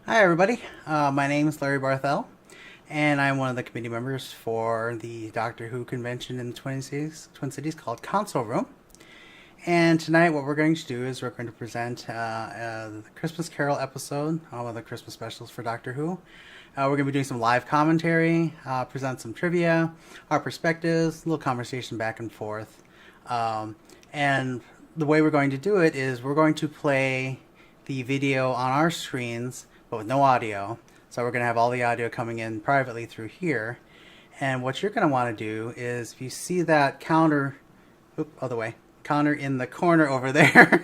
Hi, everybody. My name is Larry Barthel, and I'm one of the committee members for the Doctor Who convention in the Twin Cities called Console Room. And tonight, what we're going to do is we're going to present the Christmas Carol episode, one of the Christmas specials for Doctor Who. We're going to be doing some live commentary, present some trivia, our perspectives, a little conversation back and forth. And the way we're going to do it is we're going to play the video on our screens, but with no audio. So we're going to have all the audio coming in privately through here. And what you're going to want to do is if you see that counter, other way, counter in the corner over there.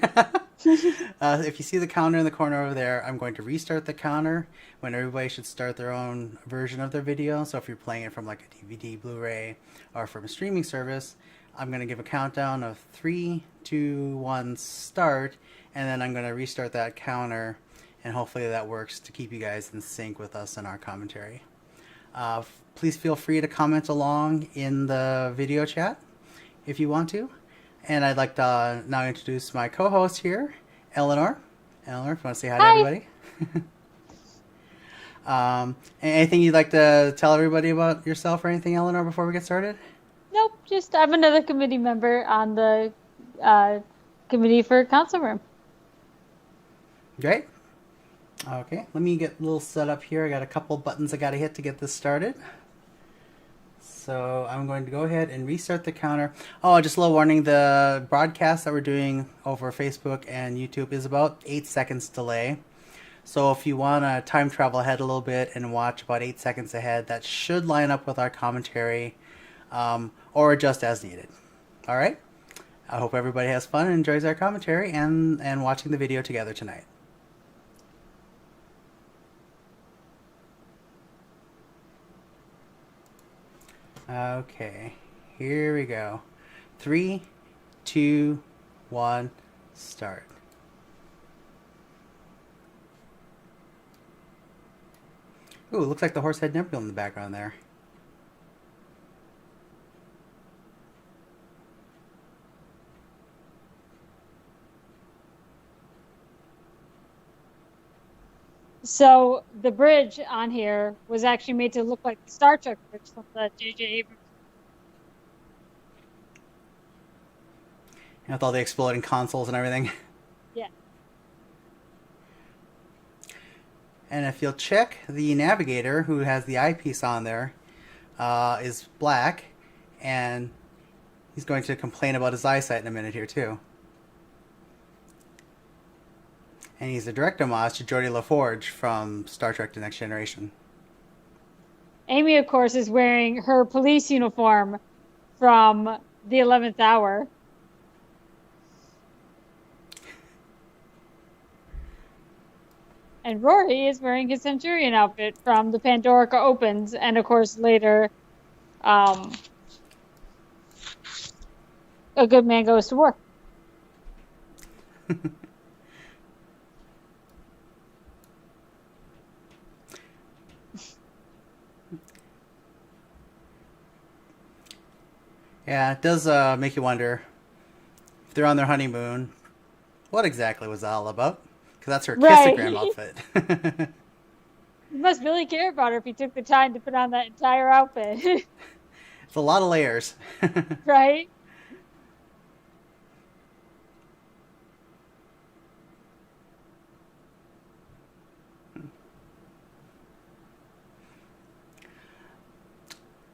If you see the counter in the corner over there, I'm going to restart the counter when everybody should start their own version of their video. So if you're playing it from like a DVD, Blu-ray, or from a streaming service, I'm going to give a countdown of 3, 2, 1, start, and then I'm going to restart that counter, and hopefully that works to keep you guys in sync with us in our commentary. Please feel free to comment along in the video chat if you want to. And I'd like to now introduce my co-host here, Eleanor. Eleanor, if you want to say hi to Hi. everybody. Anything you'd like to tell everybody about yourself or anything, Eleanor, before we get started? Nope, just I'm another committee member on the uh, committee for council room. Great. Okay, let me get a little set up here. I got a couple buttons I got to hit to get this started. So I'm going to go ahead and restart the counter. Oh, just a little warning, the broadcast that we're doing over Facebook and YouTube is about 8 seconds delay. So if you want to time travel ahead a little bit and watch about 8 seconds ahead, that should line up with our commentary, or adjust as needed. All right? I hope everybody has fun and enjoys our commentary and watching the video together tonight. Okay, here we go. 3, 2, 1, start. Ooh, looks like the Horsehead Nebula in the background there. So the bridge on here was actually made to look like the Star Trek bridge from the J.J. Abrams. With all the exploding consoles and everything. Yeah. And if you'll check the navigator, who has the eyepiece on there, is black, and he's going to complain about his eyesight in a minute here too. And he's a direct homage to Geordie LaForge from Star Trek: The Next Generation. Amy, of course, is wearing her police uniform from the 11th Hour. And Rory is wearing his Centurion outfit from the Pandorica Opens, and of course later, um, A Good Man Goes to War. Yeah, it does make you wonder if they're on their honeymoon, what exactly was that all about? Because that's her Right. kissogram outfit. You must really care about her if you took the time to put on that entire outfit, It's a lot of layers. right?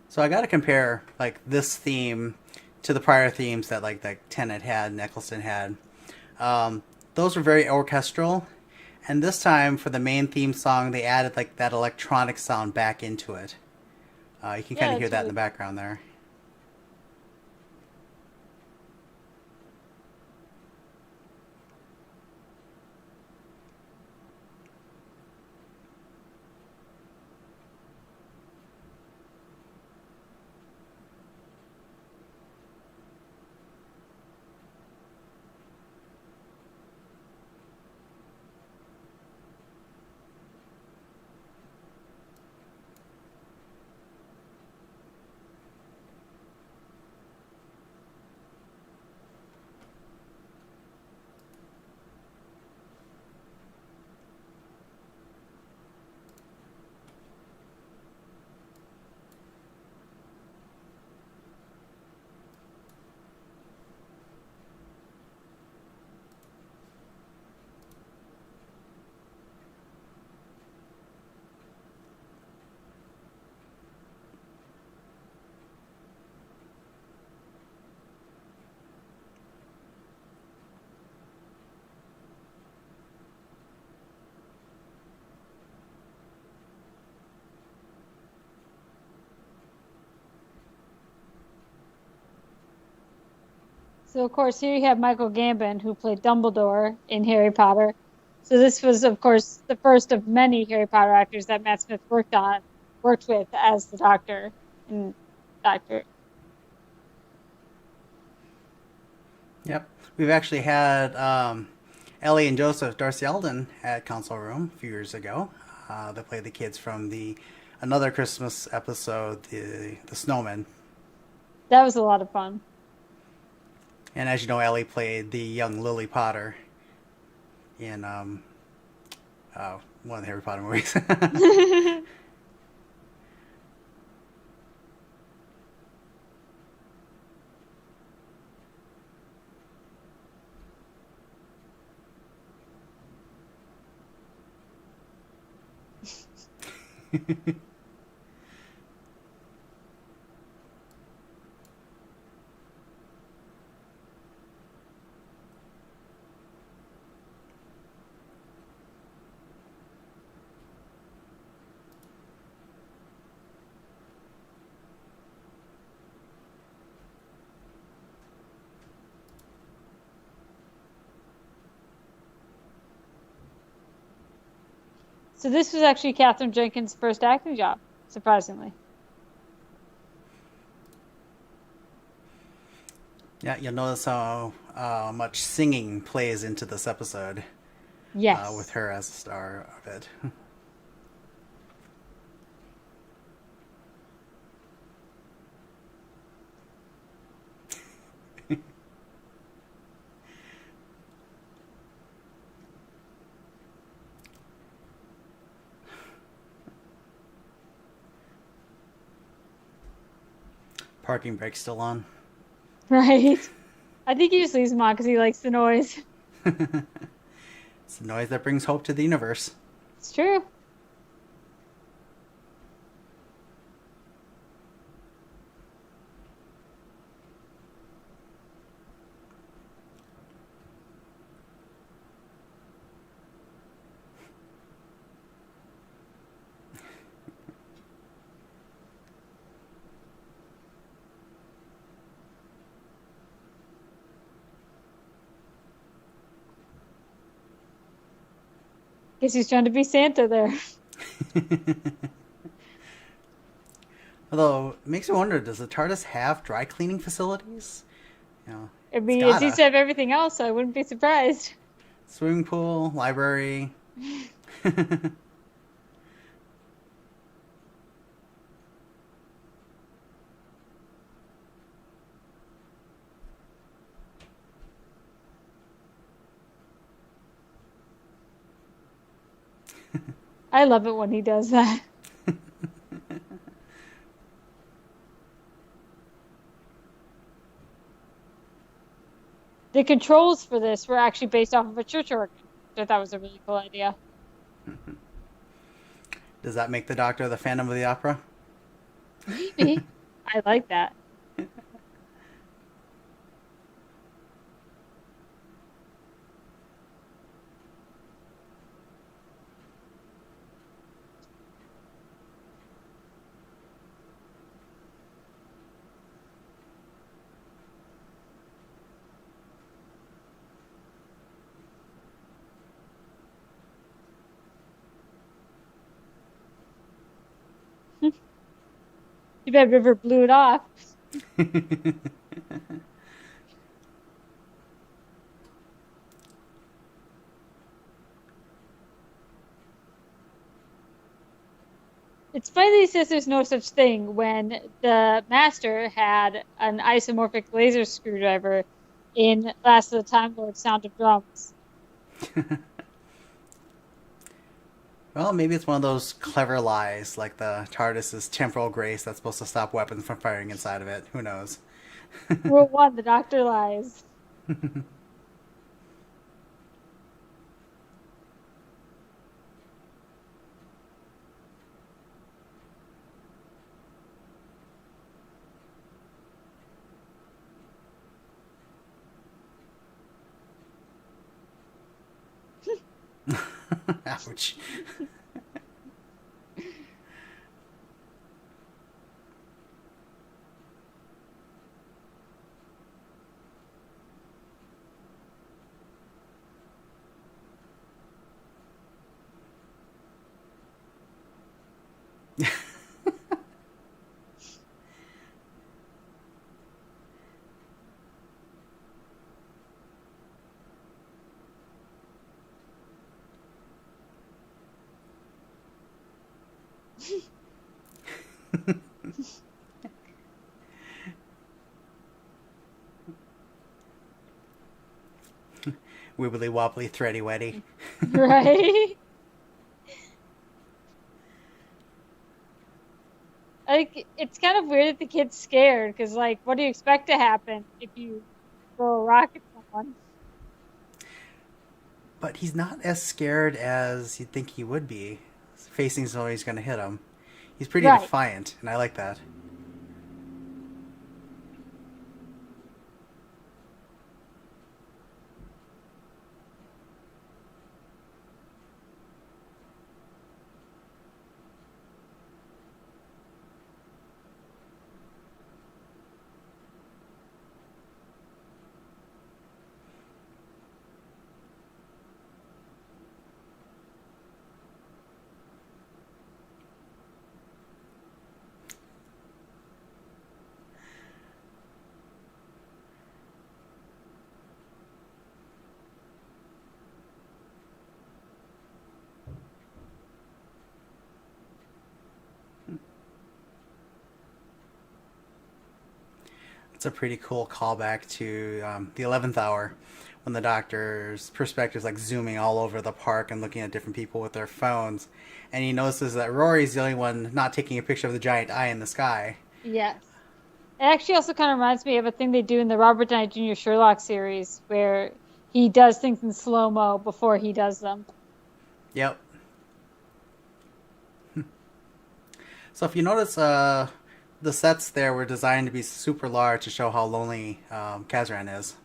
So I got to compare like this theme to the prior themes that like Tennant had and Eccleston had. Those were very orchestral, and this time for the main theme song they added like that electronic sound back into it. You can kind Yeah, of hear it's that in really the cool. background there. So, of course, here you have Michael Gambon, who played Dumbledore in Harry Potter. So this was, of course, the first of many Harry Potter actors that Matt Smith worked with as the Doctor and Doctor. Yep. We've actually had Ellie and Joseph Darcy Alden at Council Room a few years ago. They played the kids from another Christmas episode, the Snowman. That was a lot of fun. And as you know, Ellie played the young Lily Potter in one of the Harry Potter movies. So this was actually Katherine Jenkins' first acting job, surprisingly. Yeah, you'll notice how much singing plays into this episode. Yes. With her as the star of it. Parking brake's still on. Right. I think he just leaves them on because he likes the noise. It's the noise that brings hope to the universe. It's true. Guess he's trying to be Santa there. Although, it makes me wonder, does the TARDIS have dry cleaning facilities? You know, I mean, it seems to have everything else, so I wouldn't be surprised. Swimming pool, library. I love it when he does that. The controls for this were actually based off of a church organ, which I thought was a really cool idea. Does that make the Doctor the Phantom of the Opera? Maybe. I like that. Too bad River blew it off. It's funny that he says there's no such thing when the Master had an isomorphic laser screwdriver in Last of the Time Lord Sound of Drums. Well, maybe it's one of those clever lies, like the TARDIS's temporal grace that's supposed to stop weapons from firing inside of it. Who knows? Rule 1, the Doctor lies. Ouch. Wibbly wobbly, thready weddy. Right? Like, it's kind of weird that the kid's scared because, like, what do you expect to happen if you throw a rock at someone? But he's not as scared as you'd think he would be, facing someone who's going to hit him. He's pretty Right. defiant, and I like that. It's a pretty cool callback to the 11th hour, when the doctor's perspective is like zooming all over the park and looking at different people with their phones, and he notices that Rory's the only one not taking a picture of the giant eye in the sky. Yes. It actually also kind of reminds me of a thing they do in the Robert Downey Jr. Sherlock series where he does things in slow-mo before he does them. Yep. So if you notice, the sets there were designed to be super large to show how lonely Kazran is.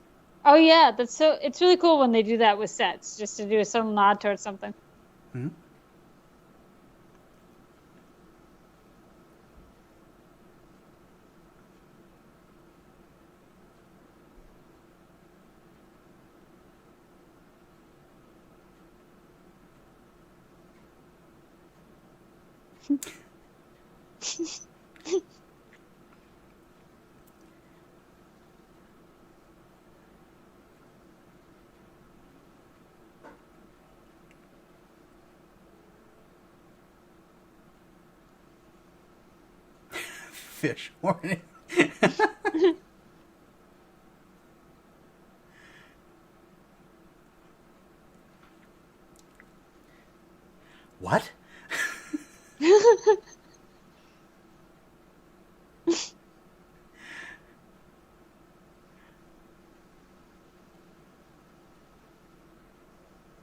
Oh yeah, it's really cool when they do that with sets, just to do a subtle nod towards something. Hmm. Fish warning. What?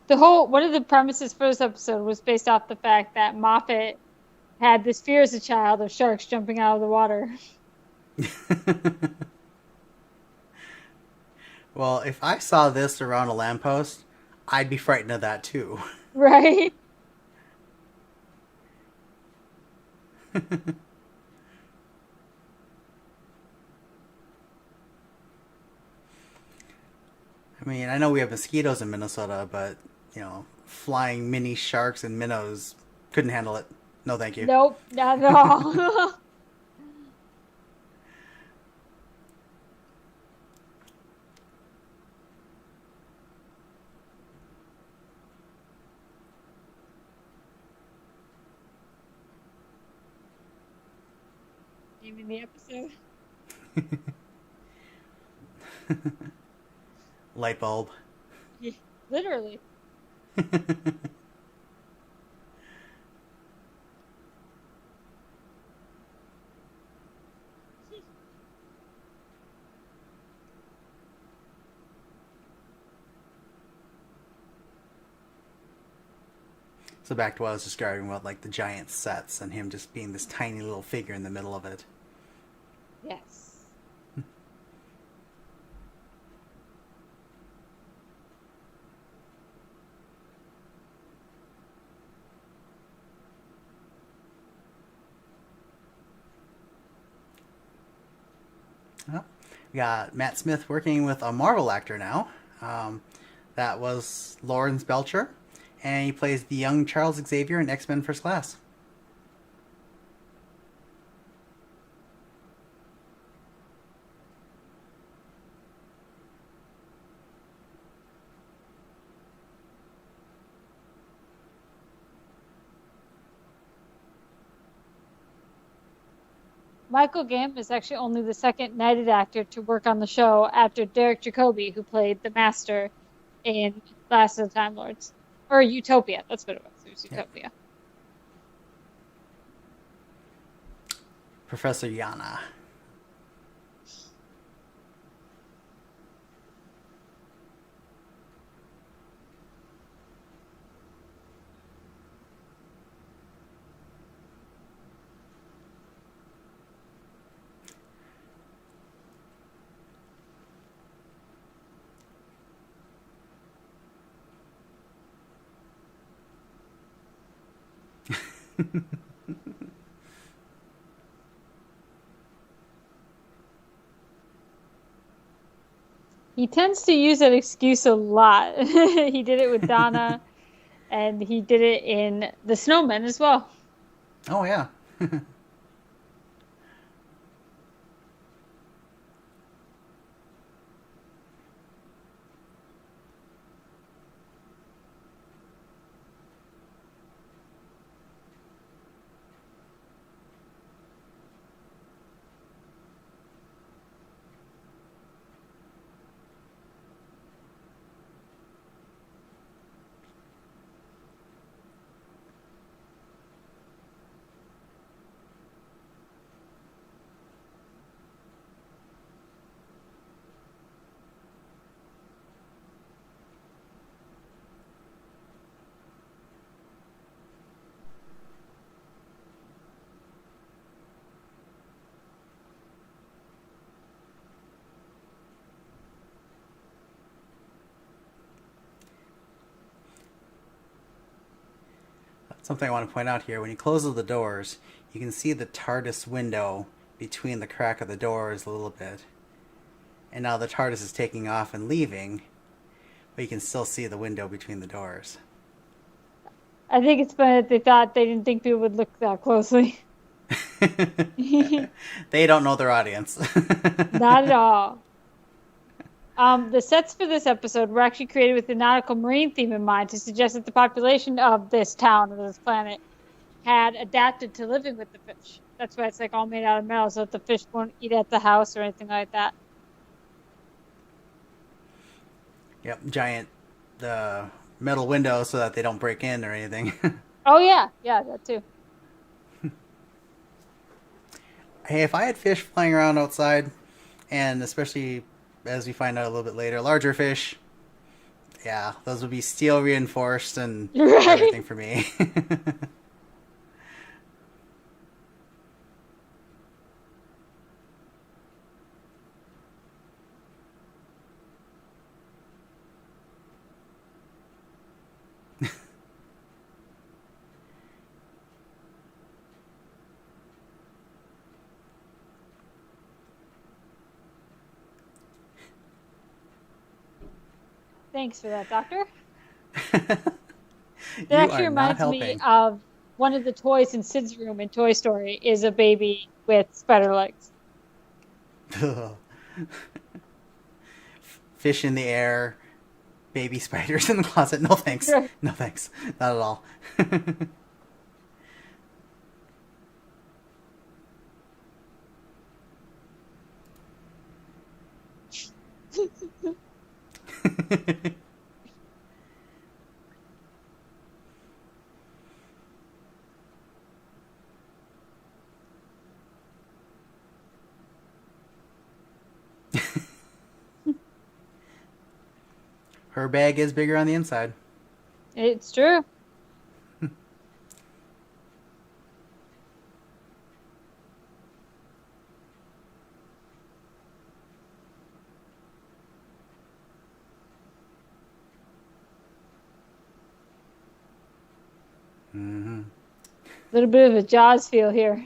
One of the premises for this episode was based off the fact that Moffat had this fear as a child of sharks jumping out of the water. Well, if I saw this around a lamppost, I'd be frightened of that too. Right? I mean, I know we have mosquitoes in Minnesota, but flying mini sharks and minnows couldn't handle it. No, thank you. Nope, not at all. Naming the episode. Light bulb. Yeah, literally. So back to what I was describing about like the giant sets and him just being this tiny little figure in the middle of it. Yes. Well, we got Matt Smith working with a Marvel actor now. That was Lawrence Belcher, and he plays the young Charles Xavier in X-Men First Class. Michael Gambon is actually only the second knighted actor to work on the show after Derek Jacobi, who played the Master in Last of the Time Lords. Or Utopia. That's what it was. It was Yep. Utopia. Professor Yana. He tends to use that excuse a lot. He did it with Donna, and he did it in The Snowman as well. Oh, yeah. Something I want to point out here, when you close the doors, you can see the TARDIS window between the crack of the doors a little bit. And now the TARDIS is taking off and leaving, but you can still see the window between the doors. I think it's funny that they didn't think people would look that closely. They don't know their audience. Not at all. The sets for this episode were actually created with the nautical marine theme in mind to suggest that the population of this town, of this planet, had adapted to living with the fish. That's why it's like all made out of metal, so that the fish won't eat at the house or anything like that. Yep, giant metal windows so that they don't break in or anything. Oh yeah, that too. Hey, if I had fish flying around outside, and especially as we find out a little bit later, larger fish, yeah, those would be steel reinforced and Right. everything for me. Thanks for that, Doctor. You That actually are not reminds me helping. of one of the toys in Sid's room in Toy Story is a baby with spider legs. Fish in the air, baby spiders in the closet. No thanks. Right. No thanks. Not at all. Her bag is bigger on the inside. It's true. Mm-hmm. A little bit of a Jaws feel here.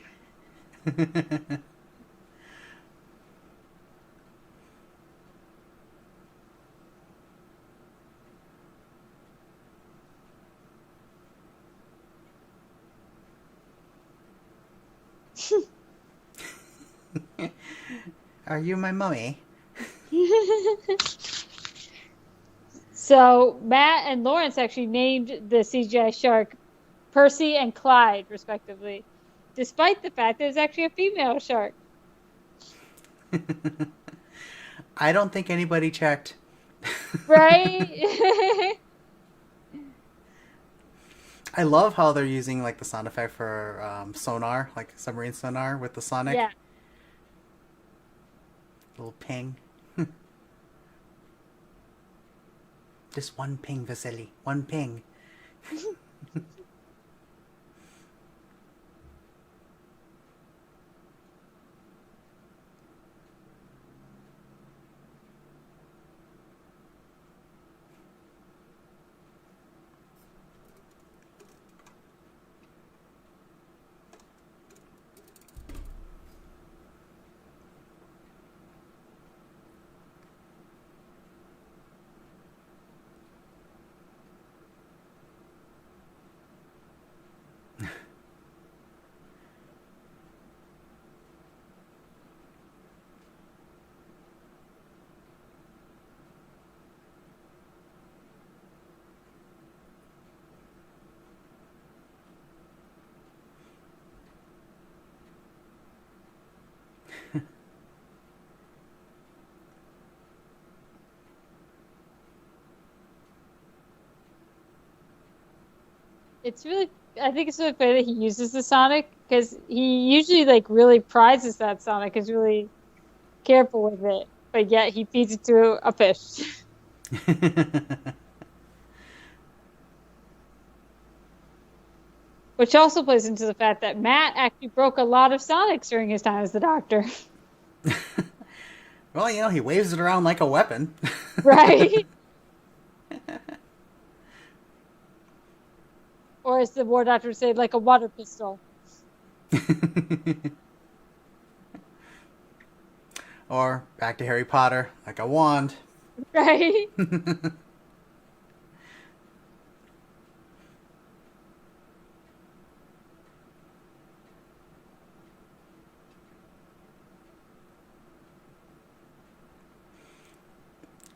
Are you my mummy? So Matt and Lawrence actually named the CGI shark Percy and Clyde, respectively. despite the fact that it's actually a female shark. I don't think anybody checked. Right? I love how they're using like the sound effect for sonar, like submarine sonar with the sonic Yeah. little ping. Just one ping, Vasily. One ping. It's really, I think it's really funny that he uses the Sonic because he usually like really prizes that Sonic, is really careful with it, but yet he feeds it to a fish. Which also plays into the fact that Matt actually broke a lot of Sonics during his time as the Doctor. Well, he waves it around like a weapon. Right? Or as the War Doctor would say, like a water pistol. Or back to Harry Potter, like a wand. Right?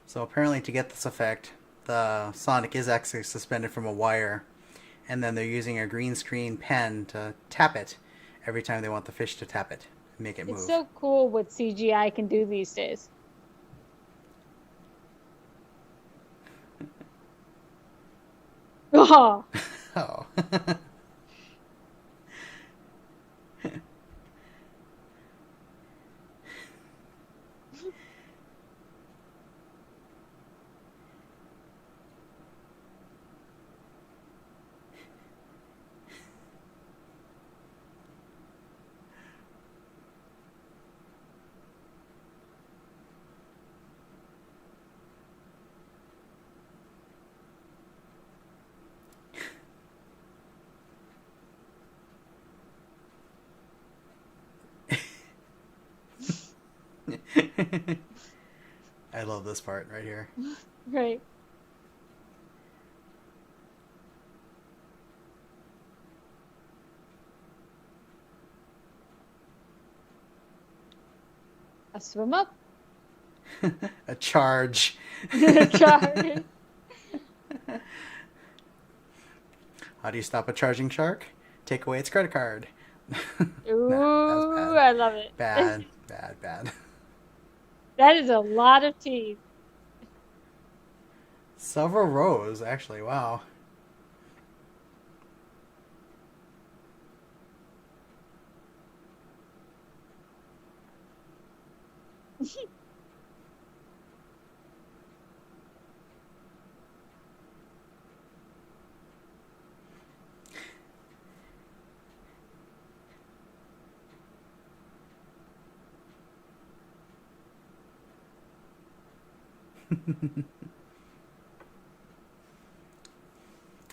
So apparently, to get this effect, the Sonic is actually suspended from a wire, and then they're using a green screen pen to tap it every time they want the fish to tap it, make it move. It's so cool what CGI can do these days. Oh, Oh. I love this part right here. right. A swim up? A charge. Charge. How do you stop a charging shark? Take away its credit card. Ooh, Nah, that was bad. I love it. Bad, bad, bad. That is a lot of teeth. Several rows, actually. Wow.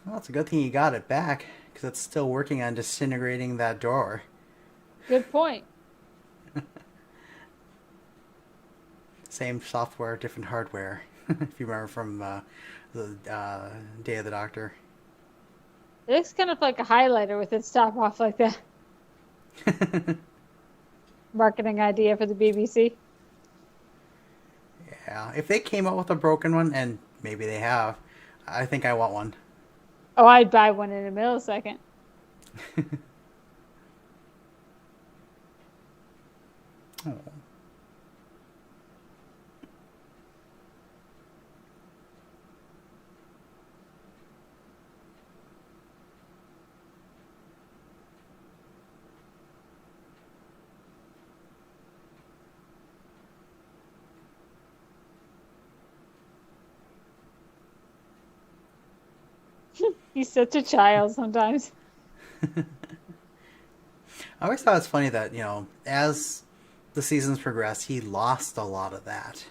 Well, it's a good thing you got it back, because it's still working on disintegrating that door. Good point. Same software, different hardware. If you remember from the Day of the Doctor. It looks kind of like a highlighter with its top off like that. Marketing idea for the BBC. Yeah, if they came out with a broken one, and maybe they have, I think I want one. Oh, I'd buy one in a millisecond. Oh. He's such a child sometimes. I always thought it's funny that, as the seasons progressed, he lost a lot of that.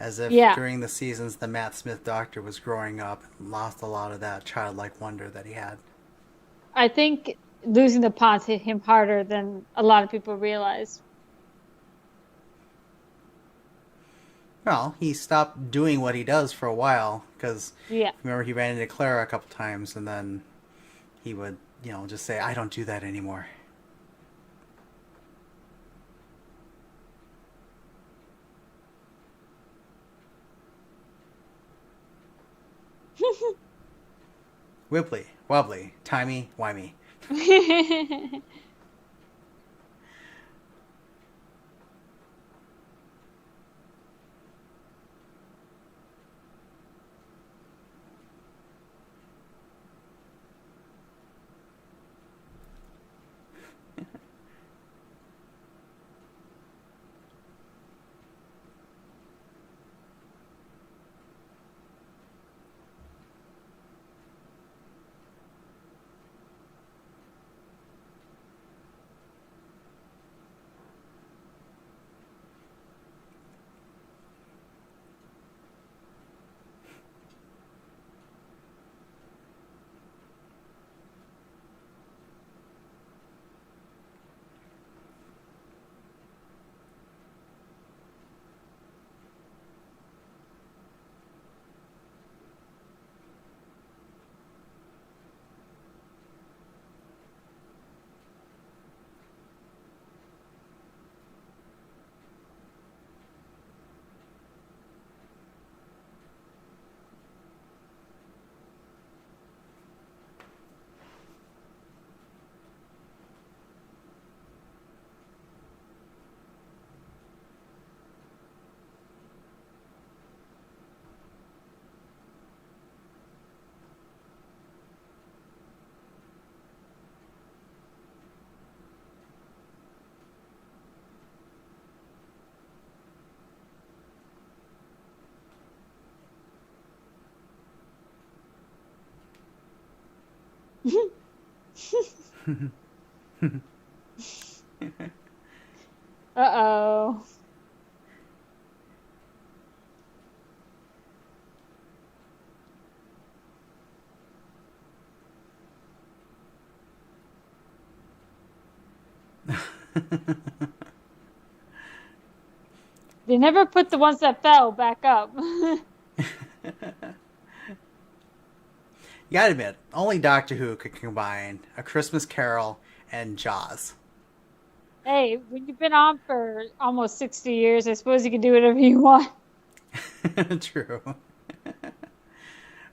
As if Yeah, during the seasons, the Matt Smith Doctor was growing up and lost a lot of that childlike wonder that he had. I think losing the Ponds hit him harder than a lot of people realize. Well, he stopped doing what he does for a while because Yeah. remember he ran into Clara a couple times and then he would, just say, I don't do that anymore. Wibbly, wobbly, timey, wimey. Uh-oh. They never put the ones that fell back up. You gotta admit, only Doctor Who could combine A Christmas Carol and Jaws. Hey, when you've been on for almost 60 years, I suppose you can do whatever you want. True.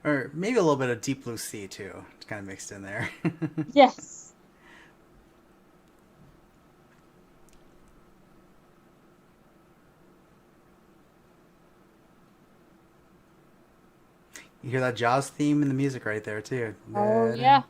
Or maybe a little bit of Deep Blue Sea, too, kind of mixed in there. Yes. You hear that Jaws theme in the music right there, too. Oh, yeah.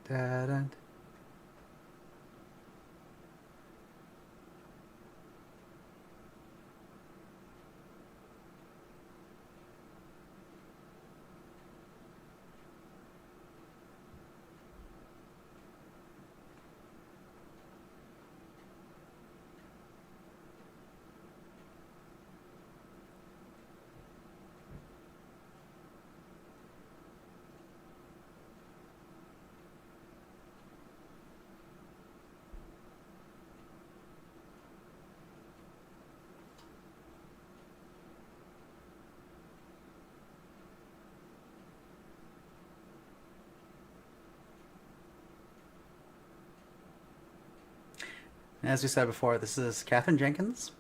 As we said before, this is Katherine Jenkins,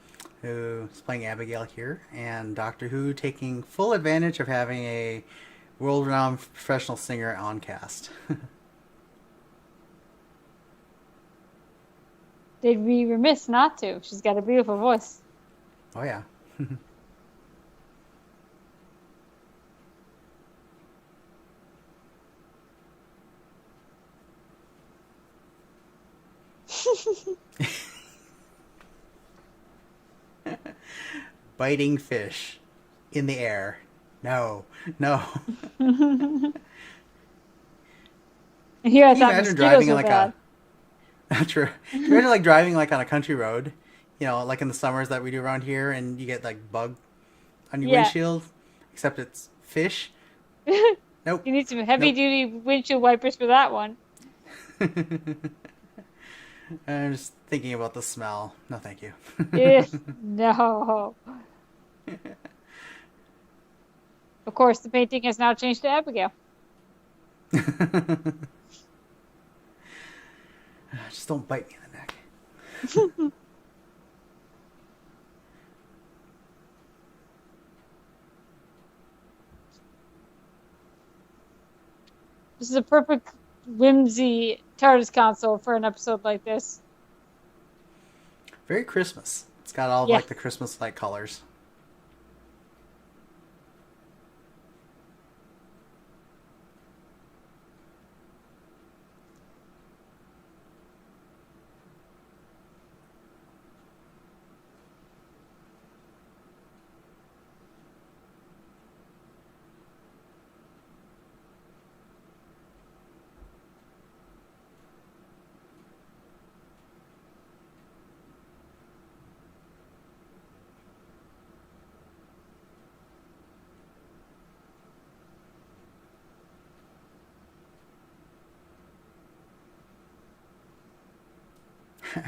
who is playing Abigail here, and Doctor Who taking full advantage of having a world-renowned professional singer on cast. They'd be remiss not to. She's got a beautiful voice. Oh yeah. Biting fish in the air. No, no. Here I Can you thought imagine mosquitoes driving on were like bad. a true? Can you imagine like driving like on a country road? You know, like in the summers that we do around here, and you get like bug on your Yeah. windshield, except it's fish. You Nope, need some heavy nope. duty windshield wipers for that one. I'm just thinking about the smell. No, thank you. Eh, no. Of course, the painting has now changed to Abigail. Just don't bite me in the neck. This is a perfect whimsy TARDIS console for an episode like this. Very Christmas. It's got all of Yeah. like the Christmas light colors.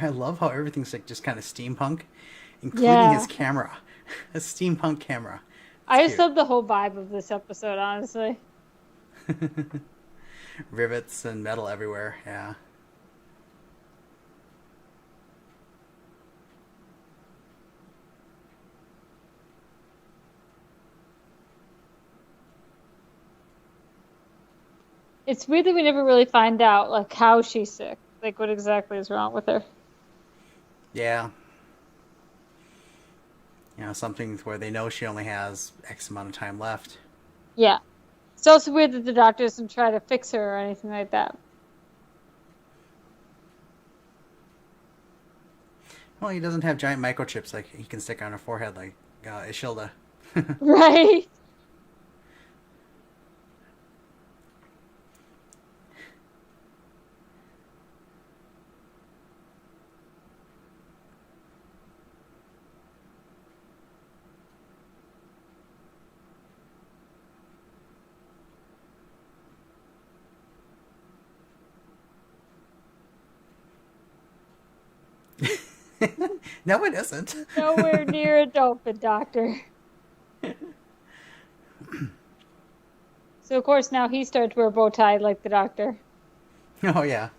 I love how everything's like just kind of steampunk, including Yeah. his camera, a steampunk camera. It's I just cute. love the whole vibe of this episode, honestly. Rivets and metal everywhere. Yeah. It's weird that we never really find out like how she's sick, like what exactly is wrong with her. Yeah. You know, something where they know she only has X amount of time left. Yeah. It's also weird that the doctor doesn't try to fix her or anything like that. Well, he doesn't have giant microchips like he can stick on her forehead like Ishilda. Right? No, it isn't. Nowhere near a dolphin, doctor. So of course now he started to wear a bow tie like the doctor. Oh yeah.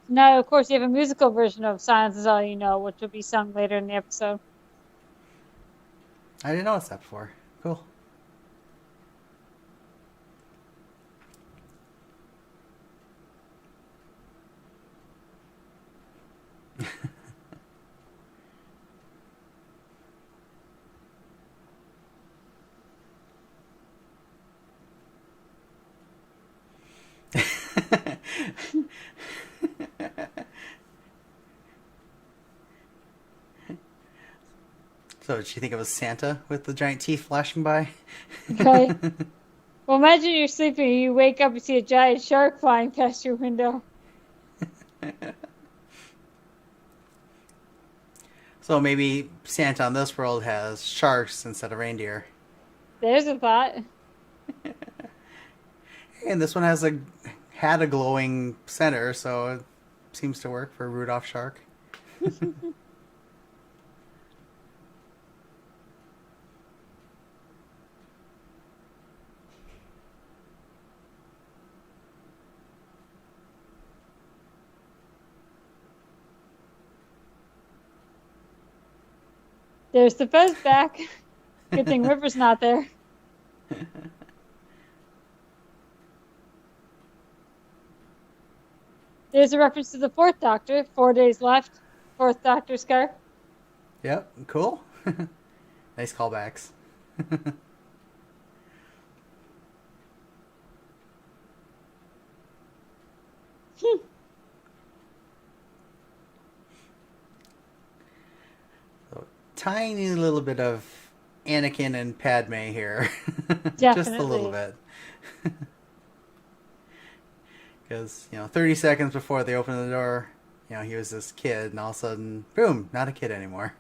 Now of course you have a musical version of Silence Is All You Know, which will be sung later in the episode. I didn't notice that before. Cool. So did she think it was Santa with the giant teeth flashing by? Okay. Well, imagine you're sleeping, you wake up and see a giant shark flying past your window. So maybe Santa on this world has sharks instead of reindeer. There's a thought. And this one had a glowing center, so it seems to work for a Rudolph shark. There's the fez back. Good thing River's not there. There's a reference to the Fourth Doctor. 4 days left. Fourth Doctor scar. Yep, cool. Nice callbacks. So, tiny little bit of Anakin and Padme here. Just a little Definitely. bit. Because, 30 seconds before they opened the door, he was this kid, and all of a sudden, boom, not a kid anymore.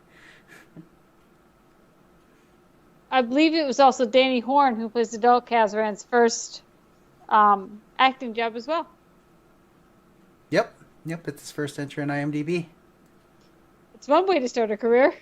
I believe it was also Danny Horn who plays adult Kazran's first acting job as well. Yep, yep, it's his first entry on IMDb. It's one way to start a career.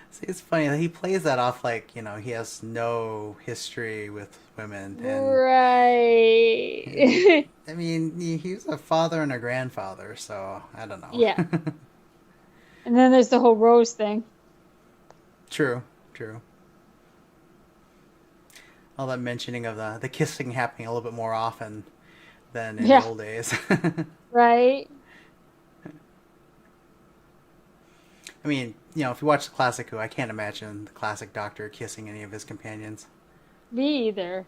See, it's funny that he plays that off like, he has no history with women. And, Right. I mean, he's a father and a grandfather, so I don't know. Yeah. And then there's the whole Rose thing. True, true. All that mentioning of the kissing happening a little bit more often than in the Yeah. old days. Right. I mean, if you watch the classic Who, I can't imagine the classic Doctor kissing any of his companions. Me either.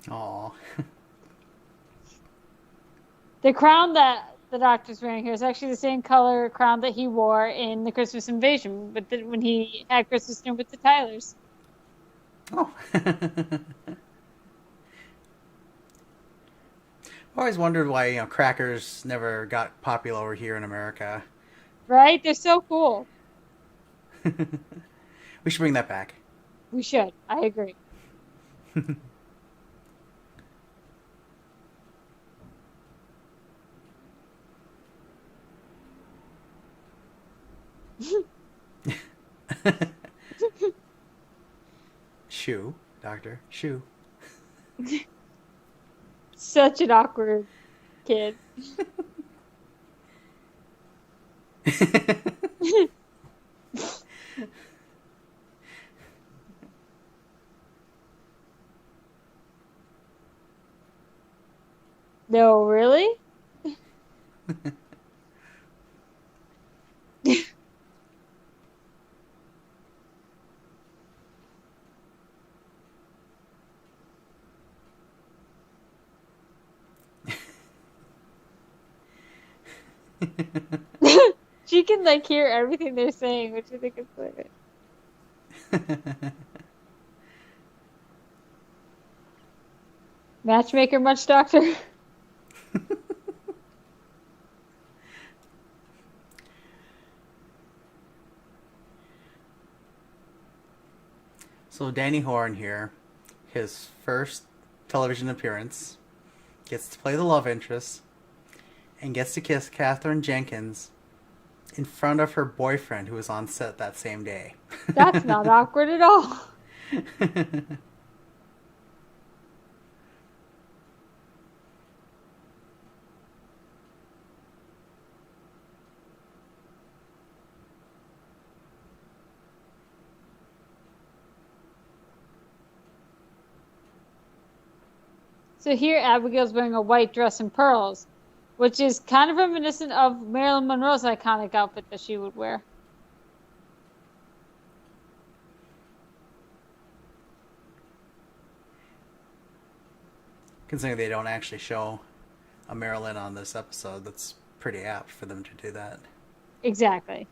Aw. The crown that the Doctor's wearing here is actually the same color crown that he wore in the Christmas Invasion, but when he had Christmas dinner with the Tylers. Oh. I always wondered why, crackers never got popular over here in America. Right? They're so cool. We should bring that back. We should. I agree. Shoe, Doctor. Shoe. Such an awkward kid. No, really? She can like hear everything they're saying, which I think is like matchmaker much, Doctor? So Danny Horn here, his first television appearance, gets to play the love interest and gets to kiss Katherine Jenkins in front of her boyfriend who was on set that same day. That's not awkward at all. So here Abigail's wearing a white dress and pearls, which is kind of reminiscent of Marilyn Monroe's iconic outfit that she would wear. Considering they don't actually show a Marilyn on this episode, that's pretty apt for them to do that. Exactly.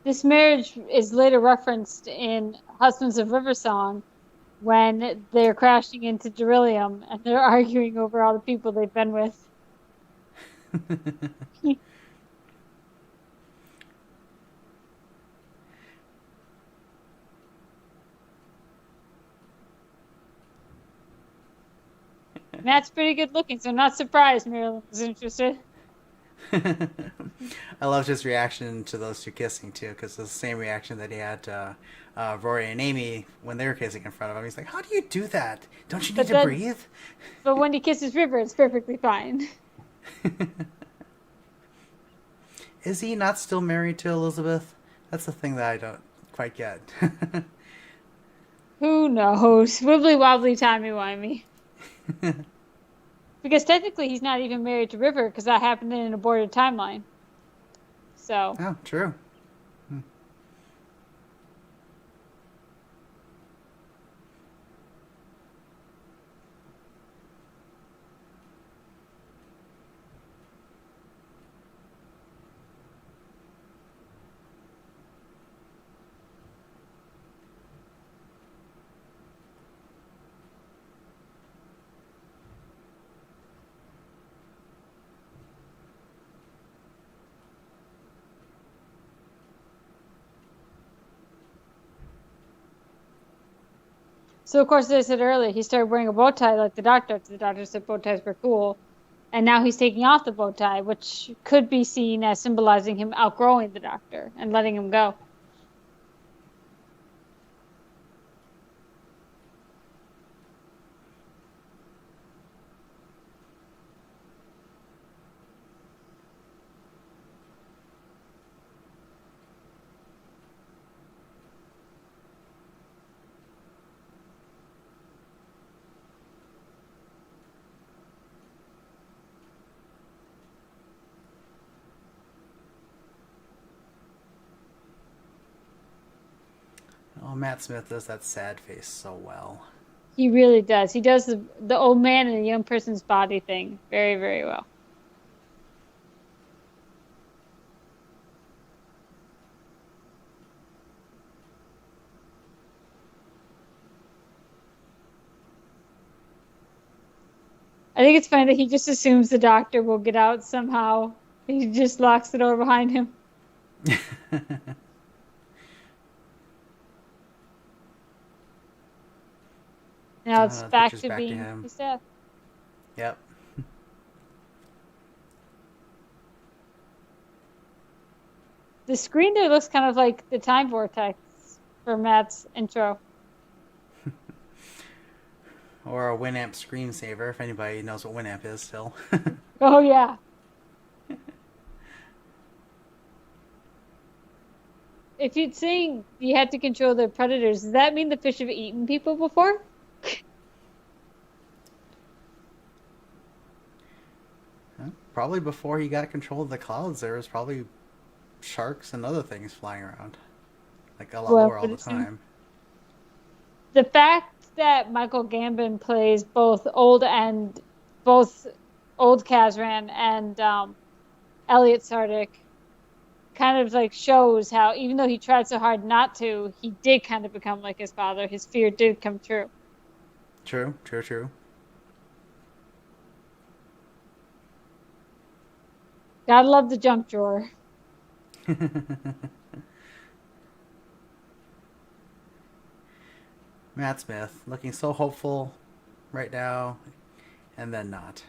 This marriage is later referenced in Husbands of River Song when they're crashing into Beryllium and they're arguing over all the people they've been with. Matt's pretty good looking, so I'm not surprised Marilyn was interested. I loved his reaction to those two kissing too, because it's the same reaction that he had to Rory and Amy when they were kissing in front of him. He's like, "How do you do that? Don't you need to breathe?" But when he kisses River, it's perfectly fine. Is he not still married to Elizabeth? That's the thing that I don't quite get. Who knows? Wibbly wobbly timey wimey. Because technically he's not even married to River because that happened in an aborted timeline. So. Oh, true. So, of course, as I said earlier, he started wearing a bow tie like the doctor, because the doctor said bow ties were cool. And now he's taking off the bow tie, which could be seen as symbolizing him outgrowing the doctor and letting him go. Oh, Matt Smith does that sad face so well. He really does. He does the old man in a young person's body thing very, very well. I think it's funny that he just assumes the doctor will get out somehow. He just locks the door behind him. Now it's back to being his death. Yep. The screen there looks kind of like the time vortex for Matt's intro. Or a Winamp screensaver, if anybody knows what Winamp is still. Oh, yeah. If you'd saying you had to control the predators, does that mean the fish have eaten people before? Probably before he got control of the clouds, there was probably sharks and other things flying around. Like a lot more all the time. The fact that Michael Gambon plays both old Kazran and Elliot Sardick kind of like shows how even though he tried so hard not to, he did kind of become like his father. His fear did come true. True, true, true. Gotta love the junk drawer. Matt Smith looking so hopeful right now, and then not.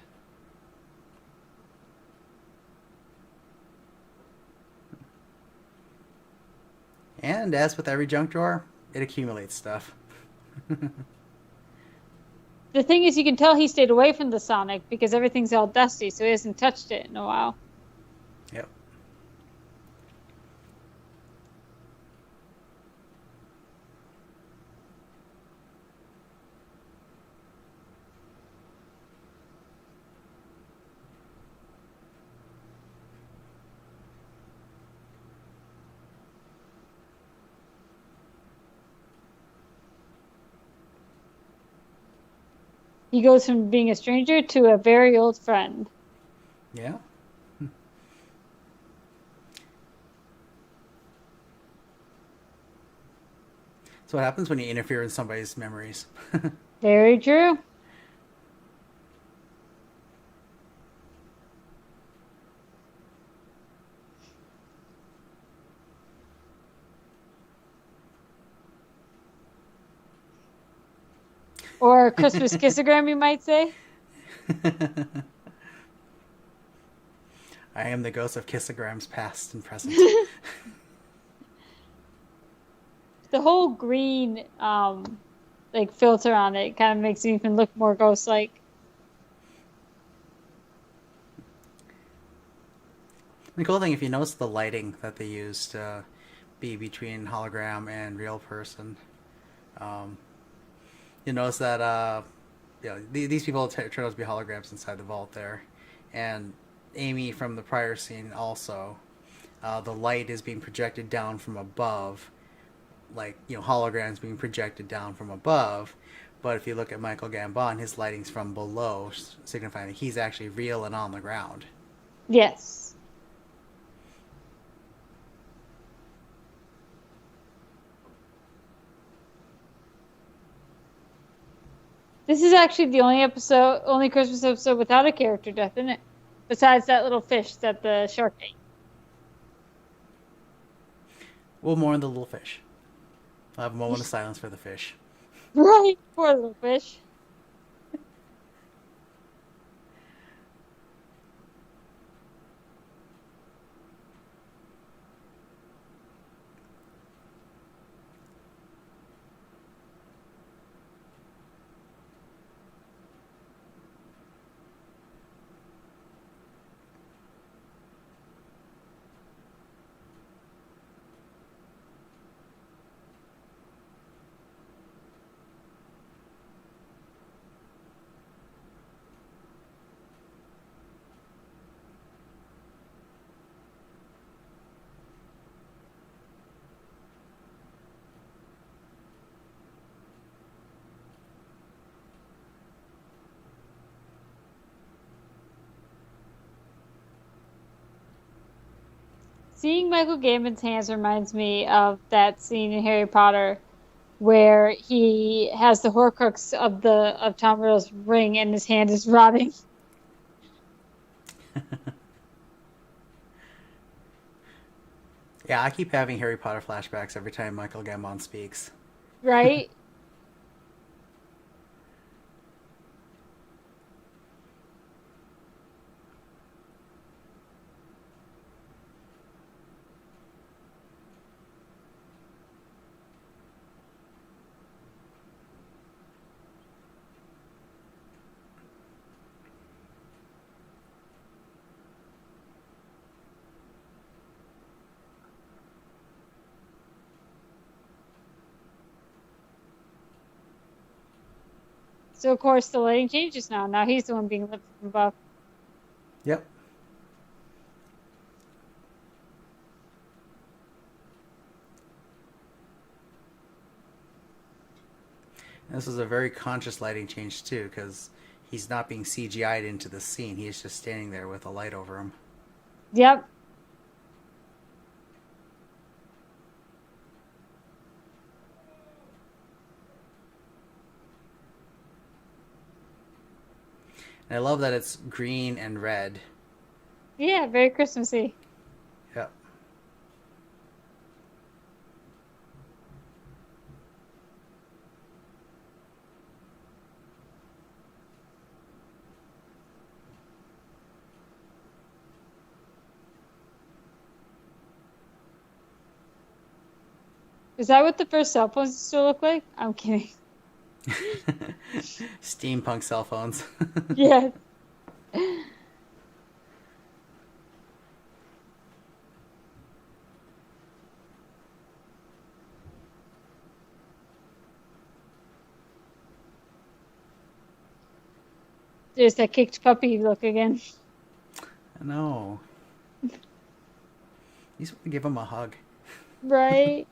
And as with every junk drawer, it accumulates stuff. The thing is, you can tell he stayed away from the Sonic because everything's all dusty, so he hasn't touched it in a while. Yep. He goes from being a stranger to a very old friend. Yeah. So what happens when you interfere in somebody's memories? Very true. Or a Christmas kissogram, you might say. I am the ghost of kissograms past and present. The whole green like filter on it kind of makes it even look more ghost-like. The cool thing, if you notice the lighting that they used to be between hologram and real person, um, you notice that these people turn out to be holograms inside the vault there, and Amy from the prior scene also. The light is being projected down from above, like holograms being projected down from above. But if you look at Michael Gambon, his lighting's from below, signifying that he's actually real and on the ground. Yes. This is actually the only Christmas episode without a character death in it. Besides that little fish that the shark ate. We'll mourn the little fish. I'll have a moment of silence for the fish. Right, poor little fish. Seeing Michael Gambon's hands reminds me of that scene in Harry Potter where he has the Horcrux of Tom Riddle's ring and his hand is rotting. Yeah, I keep having Harry Potter flashbacks every time Michael Gambon speaks. Right? So of course the lighting changes now. Now he's the one being lifted from above. Yep. This is a very conscious lighting change too, because he's not being CGI'd into the scene. He's just standing there with a light over him. Yep. And I love that it's green and red. Yeah, very Christmassy. Yep. Is that what the first cell phones used to look like? I'm kidding. Steampunk cell phones. Yeah. There's that kicked puppy look again. No. You just want to give him a hug. Right.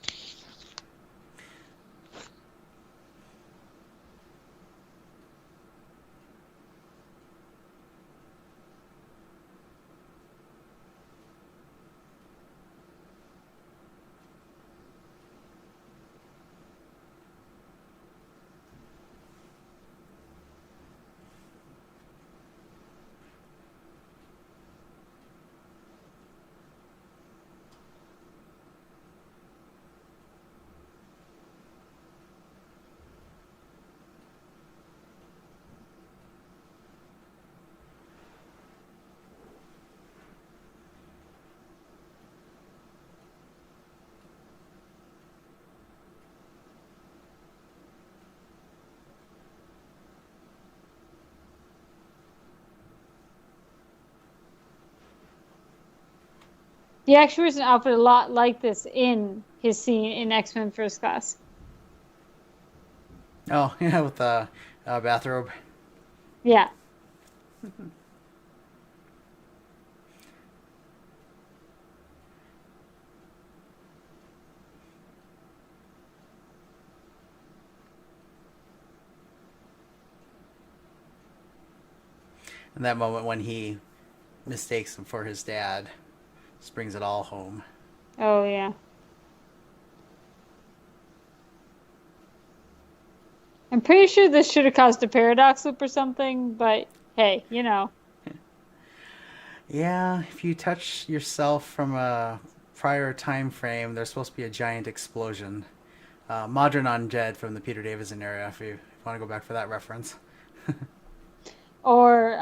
He actually wears an outfit a lot like this in his scene in X-Men First Class. Oh, yeah, with the bathrobe. Yeah. And that moment when he mistakes him for his dad just brings it all home. Oh, yeah. I'm pretty sure this should have caused a paradox loop or something, but hey, you know. Yeah, if you touch yourself from a prior time frame, there's supposed to be a giant explosion. Modron on Jed from the Peter Davison era, if you want to go back for that reference. Or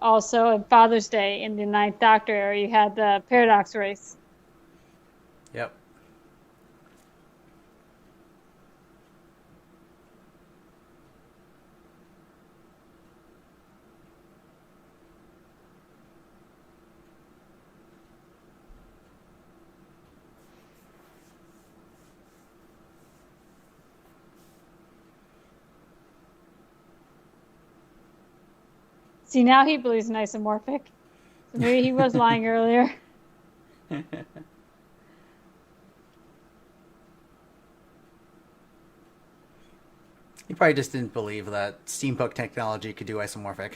also at Father's Day in the Ninth Doctor era, you had the paradox race. Yep. See, now he believes in isomorphic. So maybe he was lying earlier. He probably just didn't believe that steampunk technology could do isomorphic.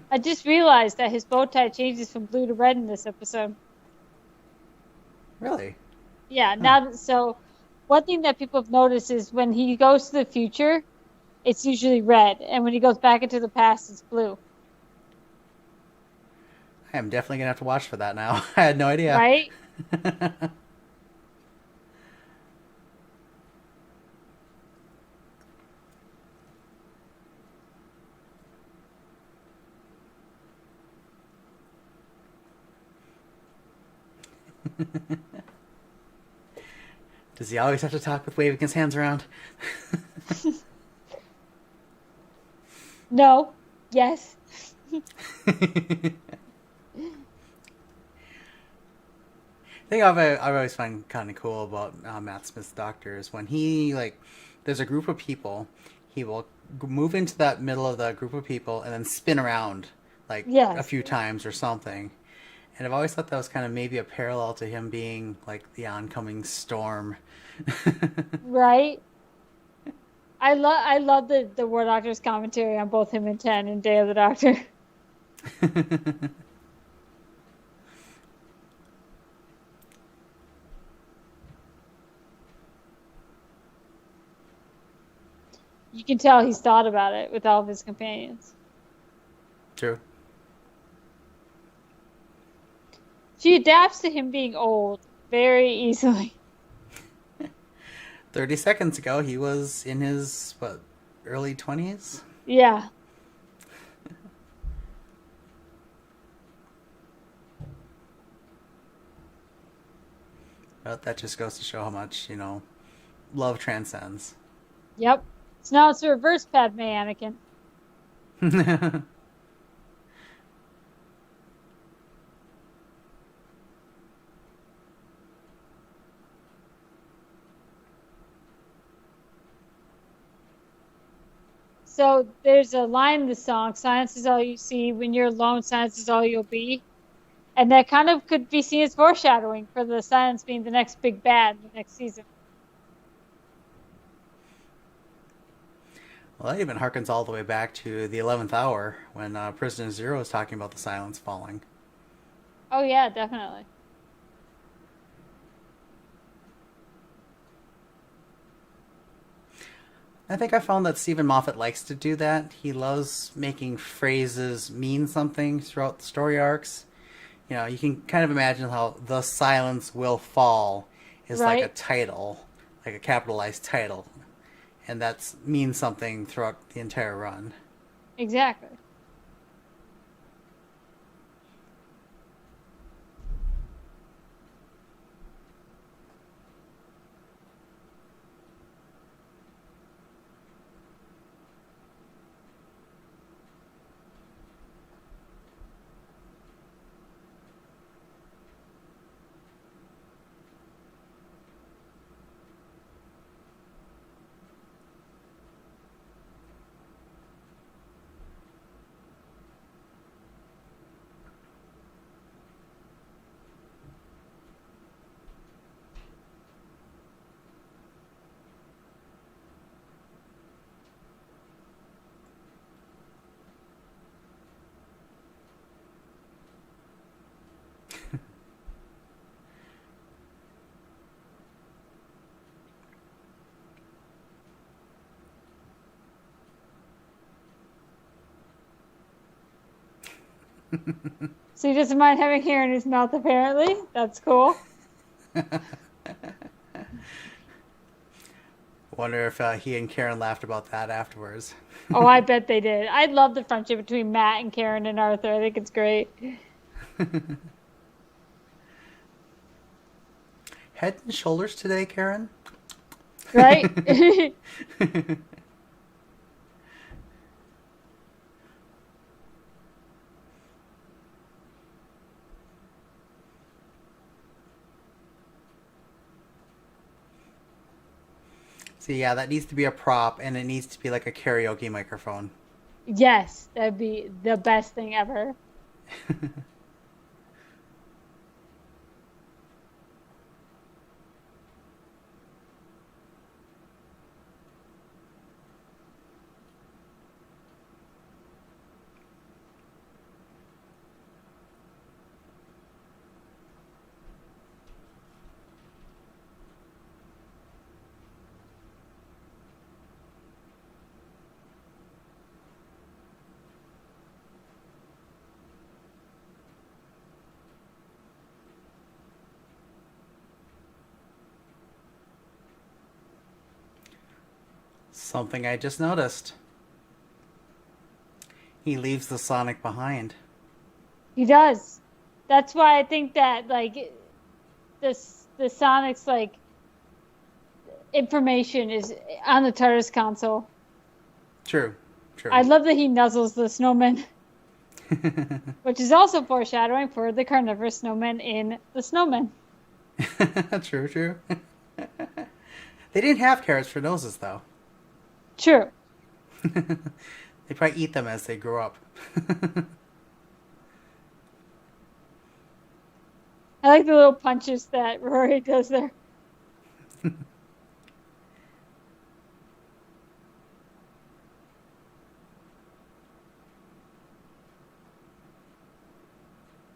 I just realized that his bow tie changes from blue to red in this episode. Really? Yeah, Huh. so one thing that people have noticed is when he goes to the future, it's usually red, and when he goes back into the past, it's blue. I am definitely going to have to watch for that now. I had no idea. Right? Does he always have to talk with waving his hands around? No. Yes. Thing I've always found kind of cool about Matt Smith's Doctor is when he there's a group of people, he will move into that middle of the group of people and then spin around like a Yes. few times or something. And I've always thought that was kind of maybe a parallel to him being like the oncoming storm. Right? I love the War Doctor's commentary on both him and Ten in Day of the Doctor. You can tell he's thought about it with all of his companions. True. She adapts to him being old very easily. 30 seconds ago, he was in his, what, early 20s? Yeah. But that just goes to show how much, love transcends. Yep. So now it's a reverse Padme Anakin. So there's a line in the song, "Silence is all you see. When you're alone, silence is all you'll be." And that kind of could be seen as foreshadowing for the silence being the next big bad the next season. Well, that even harkens all the way back to the 11th hour when Prisoner Zero is talking about the silence falling. Oh, yeah, definitely. I think I found that Stephen Moffat likes to do that. He loves making phrases mean something throughout the story arcs. You can kind of imagine how "the silence will fall" is like a Right? title, like a capitalized title, and that means something throughout the entire run. Exactly. So he doesn't mind having hair in his mouth, apparently. That's cool. Wonder if he and Karen laughed about that afterwards. Oh, I bet they did. I love the friendship between Matt and Karen and Arthur. I think it's great. Head and shoulders today, Karen? Right? So yeah, that needs to be a prop, and it needs to be like a karaoke microphone. Yes, that'd be the best thing ever. Something I just noticed. He leaves the Sonic behind. He does. That's why I think that the Sonic's information is on the TARDIS console. True. True. I love that he nuzzles the snowman, which is also foreshadowing for the carnivorous snowman in The Snowman. True, true. They didn't have carrots for noses, though. True. They probably eat them as they grow up. I like the little punches that Rory does there.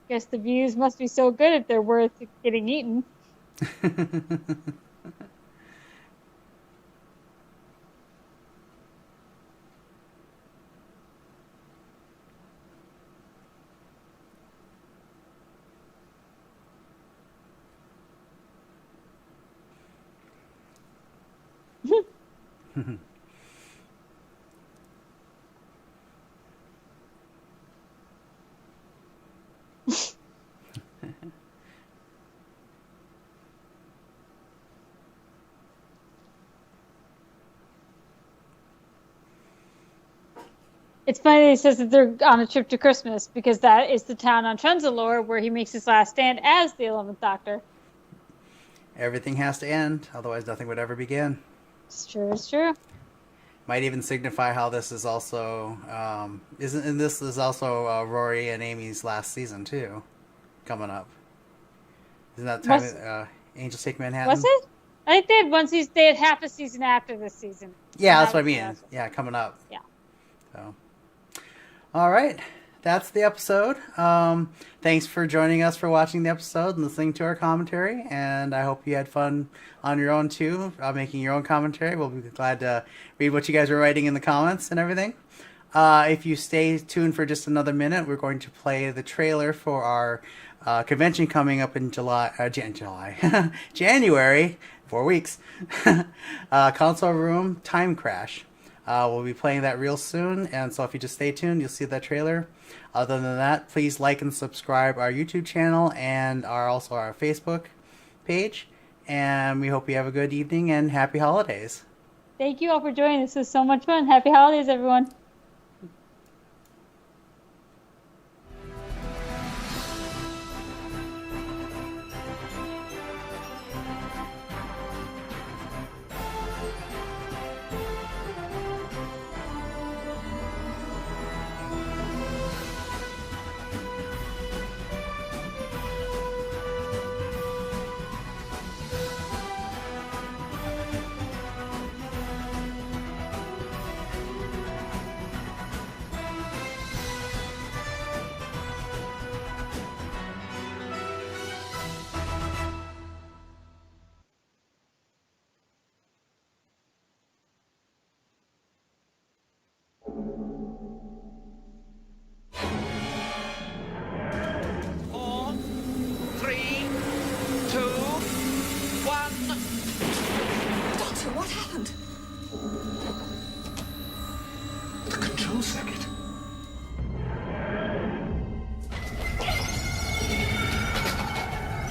Guess the views must be so good if they're worth getting eaten. It's funny that he says that they're on a trip to Christmas because that is the town on Trenzalore where he makes his last stand as the 11th Doctor. Everything has to end, otherwise nothing would ever begin. It's true, it's true. Might even signify how this is also this is also Rory and Amy's last season too, coming up. Isn't that time Angels Take Manhattan? Was it? I think they had one season. They had half a season after this season. Yeah, that's what I mean. Yeah, coming up. Yeah. So, all right, that's the episode. Thanks for joining us for watching the episode and listening to our commentary. And I hope you had fun on your own too, making your own commentary. We'll be glad to read what you guys are writing in the comments and everything. If you stay tuned for just another minute, we're going to play the trailer for our convention coming up in January, 4 weeks. Console Room Time Crash. We'll be playing that real soon, and so if you just stay tuned, you'll see that trailer. Other than that, please like and subscribe our YouTube channel and also our Facebook page. And we hope you have a good evening and happy holidays. Thank you all for joining. This was so much fun. Happy holidays, everyone. What happened? The control circuit.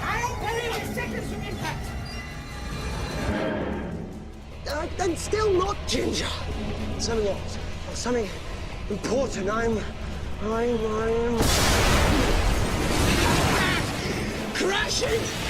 I'll bury my seconds from impact. Then still not Ginger. Something else. Something important. I'm crashing.